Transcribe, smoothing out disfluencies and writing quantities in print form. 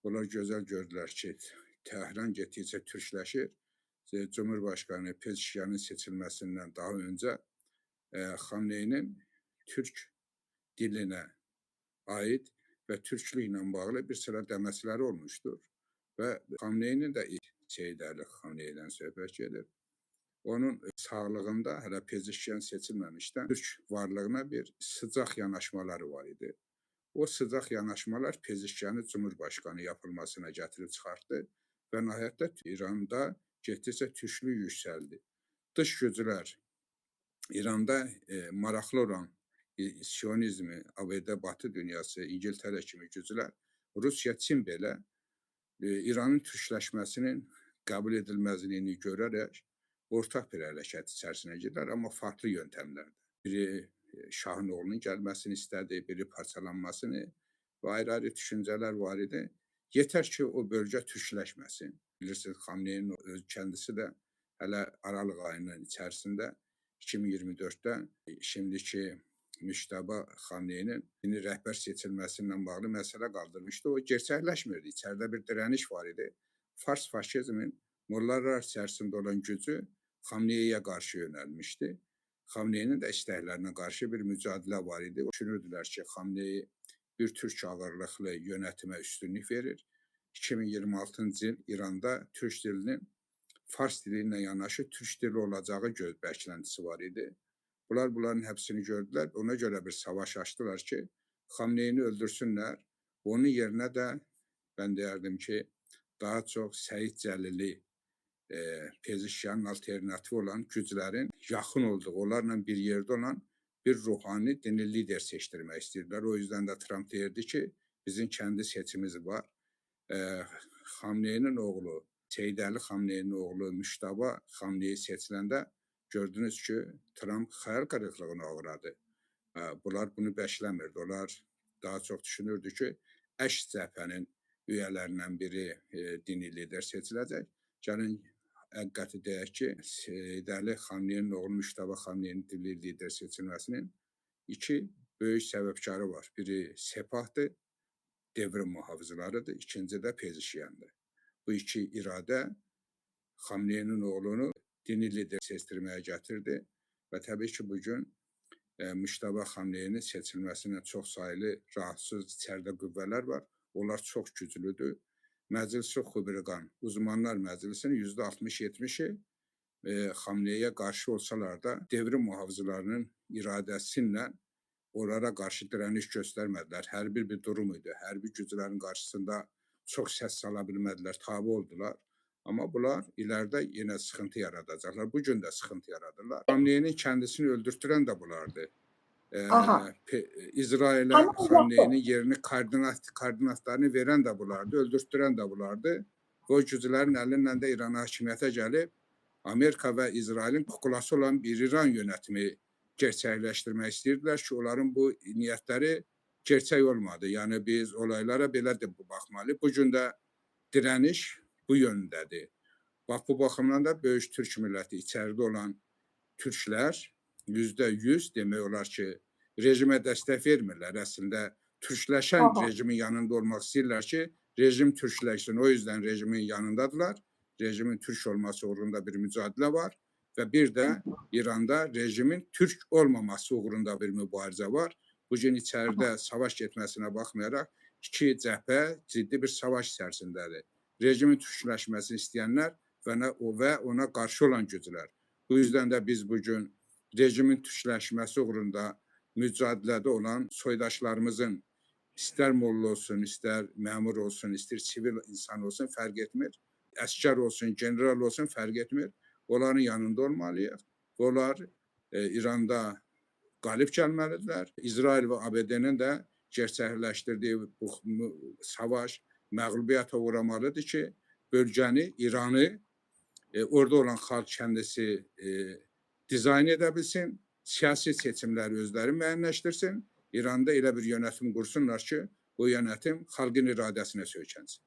Onlar gözəl gördülər ki, Tehran getdikcə türkləşir. Cumhurbaşqanı Pezeşkiyanın seçilməsindən daha öncə Xamneyinin türk dilinə aid və türklüklə bağlı bir sıra deməçləri olmuşdur. Və Xamneyinin də Seyid Əli Xamneydən söhbət gedir. Onun sağlığında hələ Pezeşkiyan seçilməmişdən türk varlığına bir sıcaq yanaşmaları var idi. O sıcaq yanaşmalar Pezeşkiyanı Cumhurbaşqanı yapılmasına gətirib çıxartdı və nəhayətdə İranda getdikcə türklük yüksəldi. Dış güclər İranda maraqlı olan Siyonizmi, ABD, Batı dünyası, İngiltərə kimi güclər, Rusiya, Çin belə İranın türkləşməsinin qəbul edilməzliyini görərək ortaq bir hərəkət içərisinə girdilər, amma farklı yöntəmlərdə. Biri Şahın oğlunun gəlməsini istədi, biri parçalanmasını və ayrı-ayrı düşüncələr var idi. Yetər ki, o bölgə türkləşməsin. Bilirsiniz, Xamneyinin öz kəndisi də hələ Aralıq ayının içərisində 2024-də şimdiki Müştəba Xamneyinin yeni rəhbər seçilməsindən bağlı məsələ qaldırmışdı. O gerçəkləşmirdi. İçəridə bir dirəniş var idi. Fars faşizmin mollalar içərisində olan gücü Xamneyə qarşı yönəlmişdi. Xamneyinin də istəklərinə qarşı bir mücadilə var idi. O düşünürdülər ki, Xamneyi bir türk ağırlıqlı yönetimə üstünlük verir. 2026-cı il İranda türk dilinin Fars dili ilə yanaşı türk dili olacağı bəklentisi var idi. Bunların hepsini gördülər. Ona görə bir savaş açdılar ki, Xamneyini öldürsünlər. Onun yerinə də ben deyərdim ki, daha çox Səid Cəlili, Pezeşkiyanın alternatifi olan güclərin yaxın olduğu, onlarla bir yerdə olan bir ruhani dini lider seçdirmək istəyirlər. O yüzden də Trump deyirdi ki, bizim kendi seçimiz var. Xamneyinin oğlu, Seyid Əli Xamneyinin oğlu Müştaba Xamneyi seçiləndə gördünüz ki, Trump xəyal qırıqlığına uğradı. Bunlar bunu bəşləmirdi. Onlar daha çox düşünürdü ki, əks cəbhənin üyələrindən biri dini lider seçiləcək. Gəlin, həqiqəti deyək ki, Seyid Əli Xamneyinin oğlu Müştaba Xamneyinin dini lider seçilməsinin iki böyük səbəbkarı var. Biri Sepahdır, devrim muhafızlarıdır. İkinci də Pezeşkiyandır. Bu iki iradə Xamneyinin oğlunu dini lider seçdirməyə gətirdi və təbii ki, bugün Müştaba Xamneyinin seçilməsindən çox sayılı rahatsız içəridə qüvvələr var. Onlar çox güclüdür. Məclisi Xubirqan, uzmanlar məclisinin %60-70'i Xamneyə qarşı olsalar da devrim muhafızlarının iradəsindən onlara qarşı dirəniş göstərmədilər. Hərbi bir durum idi. Hərbi güclərin qarşısında çox səs sala bilmədilər, tabi oldular. Amma bunlar iləride yine sıkıntı yaradacaklar. Bugün de sıkıntı yaradırlar. Xamneyinin kendisini öldürtüren de bunlardı. İsrail'e Xamneyinin yerini koordinatlarını veren de bunlardı. Öldürtüren de bunlardı. O güclerin elinden de İran hakimiyyətə gəlib Amerika ve İsrail'in kuklası olan bir İran yönetimi gerçəkləşdirmək istəyirdilər ki, onların bu niyyətləri gerçək olmadı. Yani biz olaylara belə de baxmalı. Bugün de direniş bu yöndədir. Bax, bu baxımdan da böyük türk milləti içəridə olan türklər %100 demək olar ki, rejimə dəstək vermirlər. Əslində, türkləşən rejimin yanında olmaq istəyirlər ki, rejim türkləşsin. O yüzden rejimin yanındadılar. Rejimin türk olması uğrunda bir mücadilə var və bir də İranda rejimin türk olmaması uğrunda bir mübarizə var. Bugün içəridə savaş getməsinə baxmayaraq iki cəbhə ciddi bir savaş içərisindədir. Rejimin türkləşməsini istəyənlər və ona qarşı olan güclər. Bu yüzden de biz bugün rejimin türkləşməsi uğrunda mücadilədə olan soydaşlarımızın ister molla olsun, ister memur olsun, ister sivil insan olsun fərq etmir. Əskər olsun, general olsun fərq etmir. Onların yanında olmalıyıq. Onlar İranda qalib gəlməlidirlər. İsrail və ABD-nin də gerçəkləşdirdiyi bu savaş məğlubiyyata uğramalıdır ki, bölgəni, İranı orada olan xalq kendisi dizayn edə bilsin, siyasi seçimləri özləri müəyyənləşdirsin, İranda elə bir yönetim qursunlar ki, bu yönetim xalqın iradəsinə söykənsin.